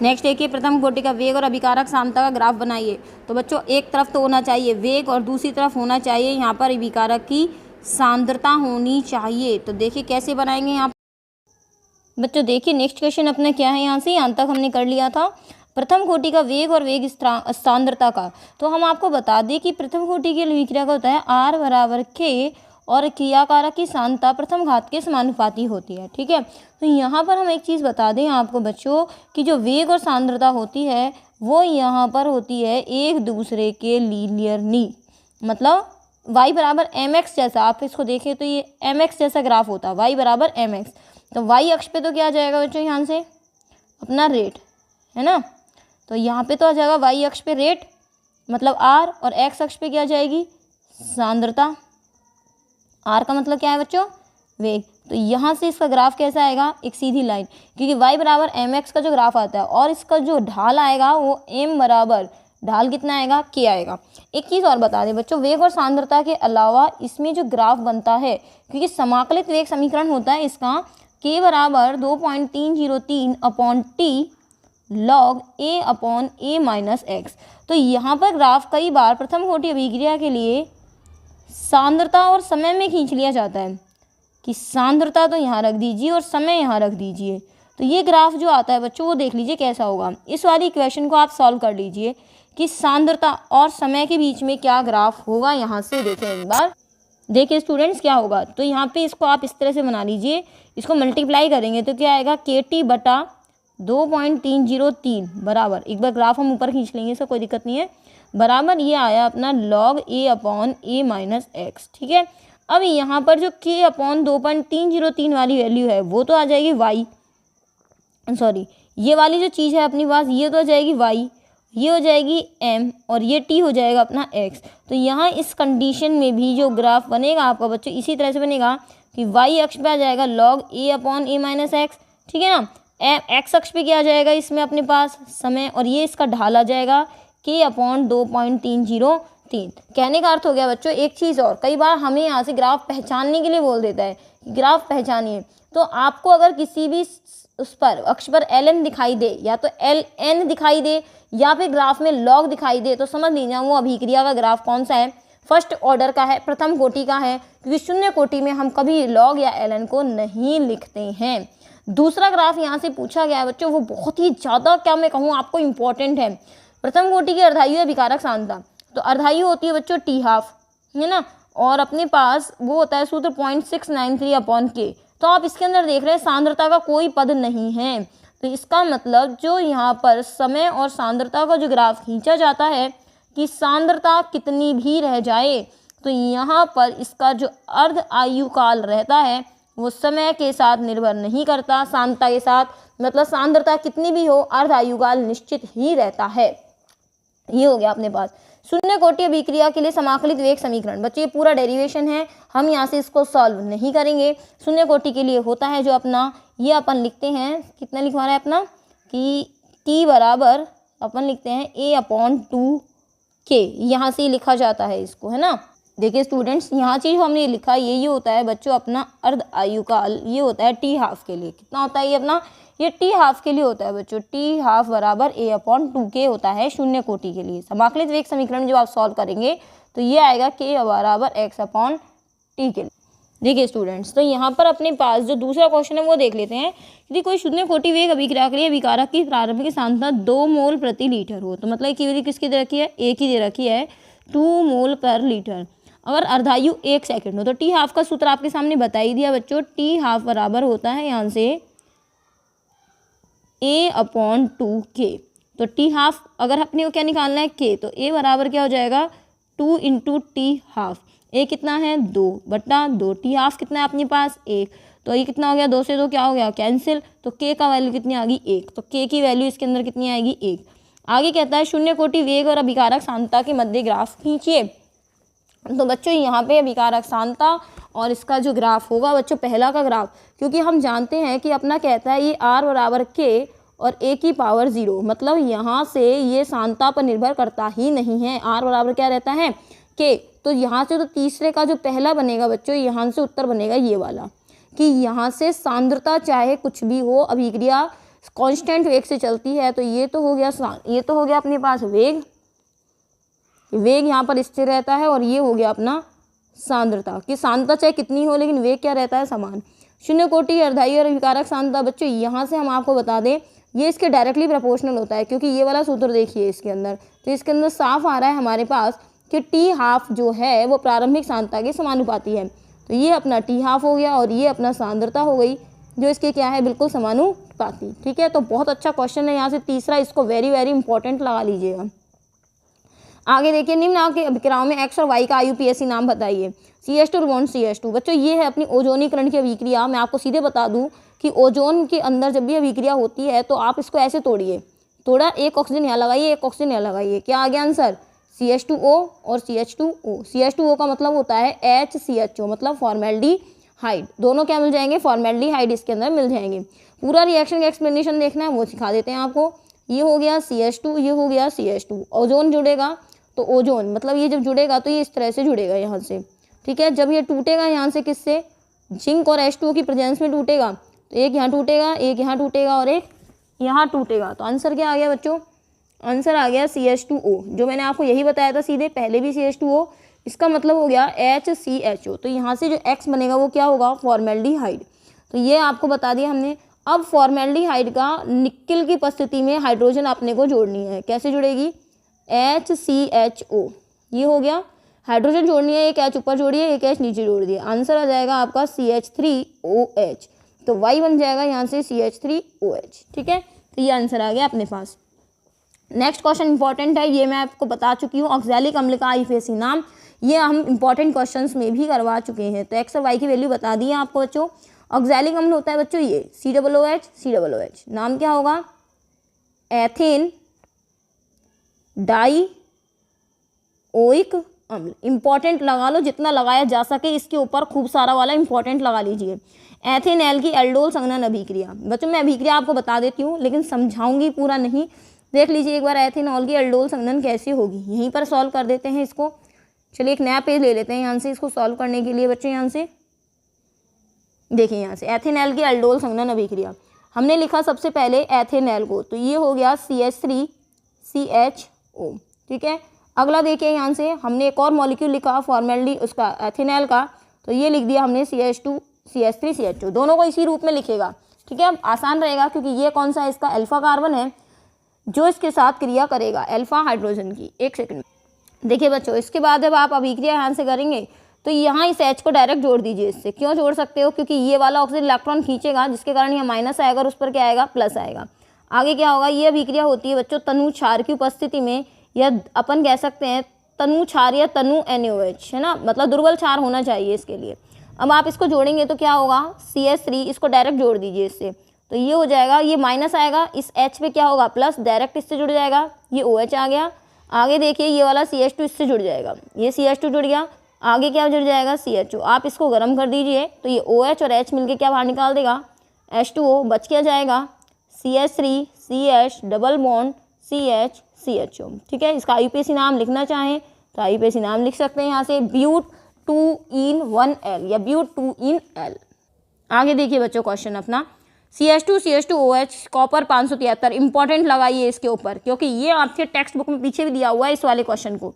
Speaker 1: नेक्स्ट देखिए प्रथम कोटि का वेग और अभिकारक साम्यता का ग्राफ बनाइए। तो बच्चों एक तरफ तो होना चाहिए वेग और दूसरी तरफ होना चाहिए यहाँ पर अभिकारक की सांद्रता होनी चाहिए। तो देखिए कैसे बनाएंगे यहाँ बच्चों। देखिए नेक्स्ट क्वेश्चन अपना क्या है, यहाँ तक हमने कर लिया था प्रथम कोटि का वेग और वेग सांद्रता का। तो हम आपको बता दें कि प्रथम कोटि की अभिक्रिया का होता है R बराबर K और क्रियाकारक की सांद्रता प्रथम घात के समानुपाती होती है, ठीक है। तो यहाँ पर हम एक चीज़ बता दें आपको बच्चों कि जो वेग और सांद्रता होती है वो यहाँ पर होती है एक दूसरे के लीनियरली, मतलब y बराबर mx जैसा। आप इसको देखें तो ये mx जैसा ग्राफ होता है, y बराबर mx। तो y अक्ष पे तो क्या आ जाएगा बच्चों यहाँ से अपना रेट, है ना। तो यहाँ पे तो आ जाएगा y अक्ष पे रेट मतलब r, और x अक्ष पे क्या आ जाएगी सांद्रता। r का मतलब क्या है बच्चों वेग। तो यहाँ से इसका ग्राफ कैसा आएगा एक सीधी लाइन, क्योंकि y बराबर mx का जो ग्राफ आता है और इसका जो ढाल आएगा वो m बराबर ढाल कितना आएगा k आएगा। एक चीज़ और बता दें बच्चों, वेग और सांद्रता के अलावा इसमें जो ग्राफ बनता है, क्योंकि समाकलित वेग समीकरण होता है इसका k बराबर 2.303 upon T log a upon a minus x. तो यहाँ पर ग्राफ कई बार प्रथम कोटि अभिक्रिया के लिए सांद्रता और समय में खींच लिया जाता है कि सांद्रता तो यहाँ रख दीजिए और समय यहाँ रख दीजिए, तो ये ग्राफ जो आता है बच्चों वो देख लीजिए कैसा होगा। इस वाली इक्वेशन को आप सॉल्व कर लीजिए कि सांद्रता और समय के बीच में क्या ग्राफ होगा। यहाँ से देखें एक बार, देखिए स्टूडेंट्स क्या होगा। तो यहाँ पे इसको आप इस तरह से बना लीजिए, इसको मल्टीप्लाई करेंगे तो क्या आएगा, KT बटा 2.303 बराबर, एक बार ग्राफ हम ऊपर खींच लेंगे, इसका कोई दिक्कत नहीं है, बराबर ये आया अपना log A upon A minus x. ठीक है, अब यहाँ पर जो K अपॉन 2.303 वाली वैल्यू है वो तो आ जाएगी y, सॉरी ये वाली जो चीज़ है अपनी पास ये तो आ जाएगी y, ये हो जाएगी m और ये t हो जाएगा अपना x। तो यहाँ इस कंडीशन में भी जो ग्राफ बनेगा आपका बच्चों इसी तरह से बनेगा कि y अक्ष पे आ जाएगा log A upon A minus x, ठीक है ना। x अक्ष पे क्या आ जाएगा इसमें अपने पास समय, और ये इसका ढाल आ जाएगा K अपॉन 2.303। कहने का अर्थ हो गया बच्चों एक चीज़ और, कई बार हमें यहाँ से ग्राफ पहचानने के लिए बोल देता है कि ग्राफ पहचानिए, तो आपको अगर किसी भी उस पर अक्ष पर ln दिखाई दे या तो ln दिखाई दे या फिर ग्राफ में log दिखाई दे तो समझ लीजिए वो अभिक्रिया का ग्राफ कौन सा है, फर्स्ट ऑर्डर का है, प्रथम कोटि का है, क्योंकि शून्य कोटि में हम कभी log या ln को नहीं लिखते हैं। दूसरा ग्राफ यहाँ से पूछा गया है बच्चों वो बहुत ही ज़्यादा क्या मैं कहूँ आपको इम्पोर्टेंट है। प्रथम कोटि की अर्धायु है विकारक सांद्रता, तो अर्धायु होती है बच्चों T हाफ, है ना, और अपने पास वो होता है सूत्र 0.693 अपॉन K। तो आप इसके अंदर देख रहे हैं सांद्रता का कोई पद नहीं है, तो इसका मतलब जो यहाँ पर समय और सांद्रता का जो ग्राफ खींचा जाता है कि सांद्रता कितनी भी रह जाए तो यहाँ पर इसका जो अर्ध आयु काल रहता है वो समय के साथ निर्भर नहीं करता, सांद्रता के साथ, मतलब सांद्रता कितनी भी हो अर्ध आयु काल निश्चित ही रहता है। ये हो गया अपने पास शून्य कोटि अभिक्रिया के लिए समाकलित वेग समीकरण। बच्चों ये पूरा डेरिवेशन है, हम यहाँ से इसको सॉल्व नहीं करेंगे। शून्य कोटि के लिए होता है जो अपना ये अपन लिखते हैं, कितना लिखवा रहा है अपना कि T बराबर अपन लिखते हैं A अपॉन 2K, यहाँ से लिखा जाता है इसको, है ना। देखिए स्टूडेंट्स यहाँ चीज़ हमने लिखा ये होता है बच्चों अपना अर्ध आयु काल, ये होता है T हाफ के लिए, कितना होता है ये अपना, ये T हाफ के लिए होता है बच्चों, T हाफ बराबर A अपॉन 2K होता है शून्य कोटि के लिए। समाकलित वेग समीकरण जब आप सॉल्व करेंगे तो ये आएगा K बराबर x अपॉन T के लिए। देखिए स्टूडेंट्स तो यहाँ पर अपने पास जो दूसरा क्वेश्चन है वो देख लेते हैं। यदि कोई शून्य कोटि वेग अभिक्रिया के लिए विकारक की प्रारंभिक सांद्रता 2 मोल प्रति लीटर हो, तो मतलब की किसकी दे रखी है, A की दे रखी है 2 मोल पर लीटर, अगर अर्धायु 1 सेकंड हो, तो T हाफ का सूत्र आपके सामने बता ही दिया बच्चों, T हाफ बराबर होता है यहाँ से A अपॉन 2K। तो T हाफ अगर अपने को क्या निकालना है K, तो A बराबर क्या हो जाएगा 2 इंटू T हाफ, A कितना है 2 बटा 2, T हाफ कितना है अपने पास 1, तो ये कितना हो गया 2 से 2 क्या हो गया कैंसिल, तो K का वैल्यू कितनी आ गई 1, तो K की वैल्यू इसके अंदर कितनी आएगी 1। आगे कहता है शून्य कोटि वेग और अभिकारक सांद्रता के मध्य ग्राफ खींचिए। तो बच्चों यहाँ पे अभिकारक सांद्रता और इसका जो ग्राफ होगा बच्चों पहला का ग्राफ, क्योंकि हम जानते हैं कि अपना कहता है ये R बराबर K और A की पावर 0, मतलब यहाँ से ये सांद्रता पर निर्भर करता ही नहीं है, R बराबर क्या रहता है K। तो यहाँ से तो तीसरे का जो पहला बनेगा बच्चों यहाँ से उत्तर बनेगा ये वाला कि यहाँ से सांद्रता चाहे कुछ भी हो अभिक्रिया कांस्टेंट वेग से चलती है, तो ये तो हो गया अपने पास वेग यहाँ पर स्थिर रहता है, और ये हो गया अपना सांद्रता कि सांद्रता चाहे कितनी हो लेकिन वेग क्या रहता है समान। शून्य कोटि अर्धायु और विकारक सांद्रता बच्चों यहाँ से हम आपको बता दें ये इसके डायरेक्टली प्रोपोर्शनल होता है, क्योंकि ये वाला सूत्र देखिए इसके अंदर, तो इसके अंदर साफ आ रहा है हमारे पास कि T हाफ जो है वो प्रारंभिक सांद्रता के समानुपाती है। तो ये अपना T हाफ हो गया और ये अपना सांद्रता हो गई जो इसके क्या है बिल्कुल समानुपाती। ठीक है, तो बहुत अच्छा क्वेश्चन है यहाँ से तीसरा, इसको वेरी वेरी इंपॉर्टेंट लगा लीजिएगा। आगे देखिए निम्न अभिक्रियाओं में x और y का IUPAC नाम बताइए। CH2 बॉन्ड CH2 बच्चों ये है अपनी ओजोनीकरण की अभिक्रिया। मैं आपको सीधे बता दूं कि ओजोन के अंदर जब भी अभिक्रिया होती है तो आप इसको ऐसे तोड़िए, थोड़ा एक ऑक्सीजन यहाँ लगाइए एक ऑक्सीजन यहाँ लगाइए, क्या आ गया आंसर CH2O और CH2O। CH2O का मतलब होता है HCHO मतलब फॉर्मेल्डिहाइड, दोनों क्या मिल जाएंगे फॉर्मेल्डिहाइड इसके अंदर मिल जाएंगे। पूरा रिएक्शन का एक्सप्लेनेशन देखना है वो सिखा देते हैं आपको। ये हो गया CH2, ये हो गया CH2, ओजोन जुड़ेगा तो ओजोन मतलब ये जब जुड़ेगा तो ये इस तरह से जुड़ेगा यहाँ से। ठीक है, जब ये टूटेगा यहाँ से किससे, जिंक और H2O की प्रेजेंस में टूटेगा, तो एक यहाँ टूटेगा एक यहाँ टूटेगा और एक यहाँ टूटेगा। तो आंसर क्या आ गया बच्चों, आंसर आ गया CH2O, जो मैंने आपको यही बताया था सीधे पहले भी CH2O इसका मतलब हो गया HCHO। तो यहाँ से जो X बनेगा वो क्या होगा, फॉर्मेल्डिहाइड। तो ये आपको बता दिया हमने। अब फॉर्मेल्डिहाइड का निकेल की उपस्थिति में हाइड्रोजन अपने को जोड़नी है। कैसे जुड़ेगी, HCHO, ये हो गया। हाइड्रोजन जोड़नी है, एक H ऊपर जोड़िए, एक H नीचे जोड़ दिए, आंसर आ जाएगा आपका CH3OH। तो Y बन जाएगा यहाँ से CH3OH। ठीक है, तो ये आंसर आ गया अपने पास। नेक्स्ट क्वेश्चन इंपॉर्टेंट है, ये मैं आपको बता चुकी हूँ, ऑक्सैलिक अम्ल का IUPAC नाम। ये हम इंपॉर्टेंट क्वेश्चंस में भी करवा चुके हैं। तो X और Y की वैल्यू बता दी है आपको बच्चों। ऑक्सैलिक अम्ल होता है बच्चों ये COOH, नाम क्या होगा, एथेन डाइओइक अम्ल। इंपॉर्टेंट लगा लो, जितना लगाया जा सके इसके ऊपर खूब सारा वाला इंपॉर्टेंट लगा लीजिए। एथेनॉल की एल्डोल संघनन अभिक्रिया। बच्चों मैं अभिक्रिया आपको बता देती हूँ, लेकिन समझाऊंगी पूरा नहीं। देख लीजिए एक बार एथेनॉल की एल्डोल संघनन कैसे होगी, यहीं पर सॉल्व कर देते हैं इसको। चलिए एक नया पेज ले लेते हैं यहाँ से इसको सॉल्व करने के लिए बच्चों। यहाँ से देखिए, यहाँ से एथेनॉल की एल्डोल संघनन अभिक्रिया हमने लिखा सबसे पहले एथेनॉल को, तो ये हो गया CH3CHO। ठीक है, अगला देखिए यहाँ से हमने एक और मॉलिक्यूल लिखा फॉर्मेल्डी उसका एथेनॉल का, तो ये लिख दिया हमने CH2CH3CHO। दोनों को इसी रूप में लिखेगा। ठीक है, आसान रहेगा क्योंकि ये कौन सा है, इसका अल्फा कार्बन है जो इसके साथ क्रिया करेगा अल्फा हाइड्रोजन की। एक सेकंड देखिए बच्चों, इसके बाद जब आप अभिक्रिया यहाँ से करेंगे तो यहाँ इस H को डायरेक्ट जोड़ दीजिए इससे। क्यों जोड़ सकते हो, क्योंकि ये वाला ऑक्सीजन इलेक्ट्रॉन खींचेगा जिसके कारण यहाँ माइनस आएगा और उस पर क्या आएगा, प्लस आएगा। आगे क्या होगा, ये अभिक्रिया होती है बच्चों तनु क्षार की उपस्थिति में, या अपन कह सकते हैं तनु क्षार या तनु NaOH, है ना, मतलब दुर्बल क्षार होना चाहिए इसके लिए। अब आप इसको जोड़ेंगे तो क्या होगा, CH3, इसको डायरेक्ट जोड़ दीजिए इससे, तो ये हो जाएगा, ये माइनस आएगा, इस H पे क्या होगा, प्लस, डायरेक्ट इससे जुड़ जाएगा, ये OH आ गया। आगे देखिए ये वाला CH2 इससे जुड़ जाएगा, ये CH2 जुड़ गया, आगे क्या जुड़ जाएगा, CHO। आप इसको गर्म कर दीजिए तो ये OH और H मिलके क्या बाहर निकाल देगा, H2O। बच क्या जाएगा, CH3CH double bond CH CHO। ठीक है, इसका IUPAC नाम लिखना चाहें तो IUPAC नाम लिख सकते हैं यहाँ से, But2in1L या But2in L। आगे देखिए बच्चों क्वेश्चन अपना, CH2CH2OH कॉपर 573। इंपॉर्टेंट लगाइए इसके ऊपर क्योंकि ये आपके टेक्स्ट बुक में पीछे भी दिया हुआ है इस वाले क्वेश्चन को।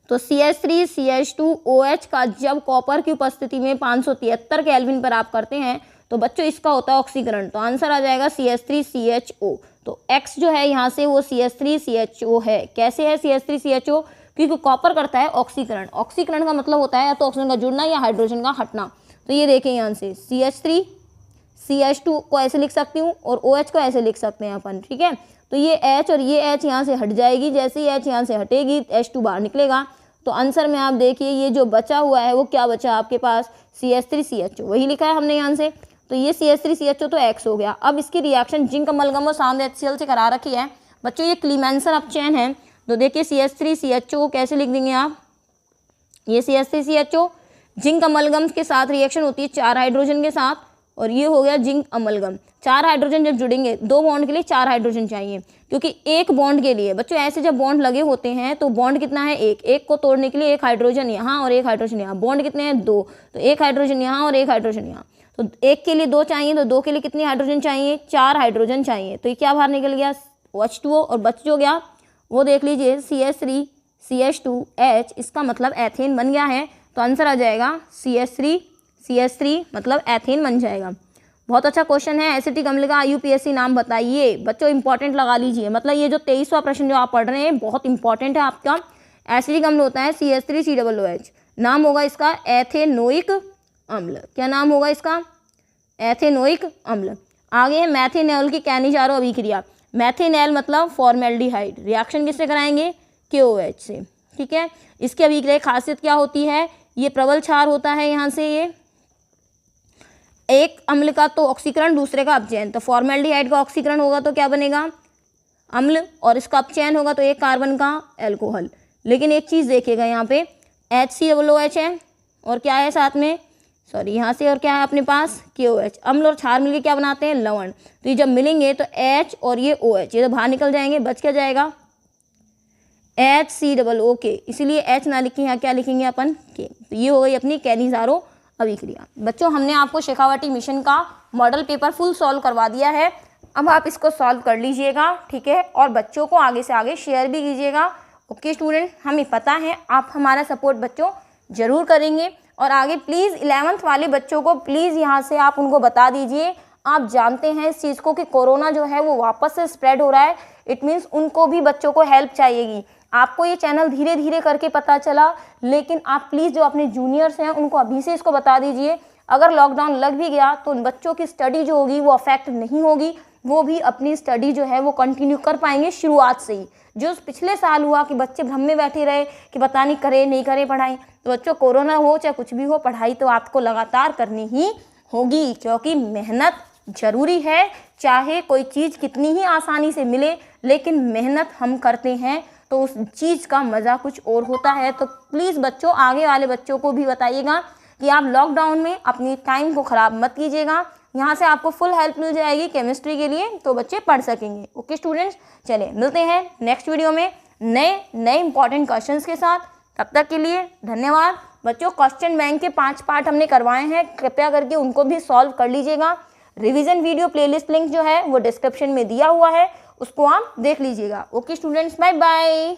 Speaker 1: तो CH3CH2OH का जब कॉपर की उपस्थिति में 573 केल्विन पर आप करते हैं तो बच्चों इसका होता है ऑक्सीकरण। तो आंसर आ जाएगा CH3CHO। तो X जो है यहाँ से वो CH3CHO है। कैसे है CH3CHO, क्योंकि कॉपर करता है ऑक्सीकरण। ऑक्सीकरण का मतलब होता है या तो ऑक्सीजन का जुड़ना या हाइड्रोजन का हटना। तो ये देखें यहाँ से CH3CH2 को ऐसे लिख सकती हूँ और OH को ऐसे लिख सकते हैं अपन। ठीक है, तो ये H और ये H यहाँ से हट जाएगी, जैसे ही H यहाँ से हटेगी H2 बाहर निकलेगा। तो आंसर में आप देखिए ये जो बचा हुआ है वो क्या बचा आपके पास, CH3CHO, वही लिखा है हमने यहाँ से। तो ये CH3CHO तो X हो गया। अब इसकी रिएक्शन जिंक अमलगम और सांद्र HCl से करा रखी है बच्चों, ये क्लीमेंसन अपचयन है। तो देखिए CH3CHO कैसे लिख देंगे आप, ये CH3CHO जिंक अमलगम के साथ रिएक्शन होती है 4 हाइड्रोजन के साथ, और ये हो गया जिंक अमलगम। 4 हाइड्रोजन जब जुड़ेंगे, 2 बॉन्ड के लिए 4 हाइड्रोजन चाहिए, क्योंकि एक बॉन्ड के लिए बच्चों ऐसे जब बॉन्ड लगे होते हैं तो बॉन्ड कितना है, एक को तोड़ने के लिए 1 हाइड्रोजन यहाँ और 1 हाइड्रोजन यहाँ। बॉन्ड कितने हैं, 2, तो 1 हाइड्रोजन यहाँ और 1 हाइड्रोजन यहाँ। तो 1 के लिए 2 चाहिए, तो 2 के लिए कितने हाइड्रोजन चाहिए, 4 हाइड्रोजन चाहिए। तो ये क्या बाहर निकल गया, H2O, और बच जो गया वो देख लीजिए CH3CH2H, इसका मतलब एथेन बन गया है। तो आंसर आ जाएगा CH3 मतलब एथेन बन जाएगा। बहुत अच्छा क्वेश्चन है। एसिटिक अम्ल का IUPAC नाम बताइए बच्चों, इंपॉर्टेंट लगा लीजिए। मतलब ये जो 23वां प्रश्न जो आप पढ़ रहे हैं बहुत इंपॉर्टेंट है आपका। एसिटिक अम्ल होता है CH3COOH, नाम होगा इसका एथेनोइक अम्ल। क्या नाम होगा इसका, एथेनोइक अम्ल। आगे है मैथेनॉल की कैनिजारो अभिक्रिया। मैथेनॉल मतलब फॉर्मेल्डिहाइड, रिएक्शन किससे कराएंगे, KOH से। ठीक है, इसकी अभिक्रिया खासियत क्या होती है, ये प्रबल क्षार होता है। यहाँ से ये एक अम्ल का तो ऑक्सीकरण, दूसरे का अपचयन। तो फॉर्मेल्डिहाइड का ऑक्सीकरण होगा तो क्या बनेगा, अम्ल, और इसका अपचयन होगा तो 1 कार्बन का एल्कोहल। लेकिन एक चीज़ देखिएगा यहाँ पे HCOOH है और क्या है साथ में, सॉरी यहाँ से और क्या है अपने पास KOH। अम्ल और क्षार मिलकर क्या बनाते हैं, लवण। तो ये जब मिलेंगे तो H और ये OH ये तो बाहर निकल जाएंगे, बच क्या जाएगा HCOOK। इसीलिए H ना लिखें, यहाँ क्या लिखेंगे अपन K। तो ये हो गई अपनी कैनिजारो अभिक्रिया। बच्चों हमने आपको शेखावटी मिशन का मॉडल पेपर फुल सॉल्व करवा दिया है। अब आप इसको सॉल्व कर लीजिएगा, ठीक है, और बच्चों को आगे से आगे शेयर भी कीजिएगा ओके स्टूडेंट, हमें पता है आप हमारा सपोर्ट बच्चों ज़रूर करेंगे। और आगे प्लीज़ 11th वाले बच्चों को प्लीज़ यहाँ से आप उनको बता दीजिए, आप जानते हैं इस चीज़ को कि कोरोना जो है वो वापस से स्प्रेड हो रहा है, इट मीन्स उनको भी बच्चों को हेल्प चाहिएगी। आपको ये चैनल धीरे धीरे करके पता चला, लेकिन आप प्लीज़ जो अपने जूनियर्स हैं उनको अभी से इसको बता दीजिए। अगर लॉकडाउन लग भी गया तो उन बच्चों की स्टडी जो होगी वो अफेक्ट नहीं होगी, वो भी अपनी स्टडी जो है वो कंटिन्यू कर पाएंगे शुरुआत से ही। जो पिछले साल हुआ कि बच्चे भ्रम में बैठे रहे कि पता नहीं करें नहीं करें पढ़ाई, तो बच्चों कोरोना हो चाहे कुछ भी हो, पढ़ाई तो आपको लगातार करनी ही होगी, क्योंकि मेहनत ज़रूरी है। चाहे कोई चीज़ कितनी ही आसानी से मिले, लेकिन मेहनत हम करते हैं तो उस चीज़ का मज़ा कुछ और होता है। तो प्लीज़ बच्चों आगे वाले बच्चों को भी बताइएगा कि आप लॉकडाउन में अपनी टाइम को ख़राब मत कीजिएगा। यहाँ से आपको फुल हेल्प मिल जाएगी केमिस्ट्री के लिए, तो बच्चे पढ़ सकेंगे। ओके स्टूडेंट्स, चलिए मिलते हैं नेक्स्ट वीडियो में नए इंपॉर्टेंट क्वेश्चंस के साथ। तब तक के लिए धन्यवाद बच्चों। क्वेश्चन बैंक के 5 पार्ट हमने करवाए हैं, कृपया करके उनको भी सॉल्व कर लीजिएगा। रिवीजन वीडियो प्लेलिस्ट लिंक जो है वो डिस्क्रिप्शन में दिया हुआ है, उसको आप देख लीजिएगा। Okay students, bye bye.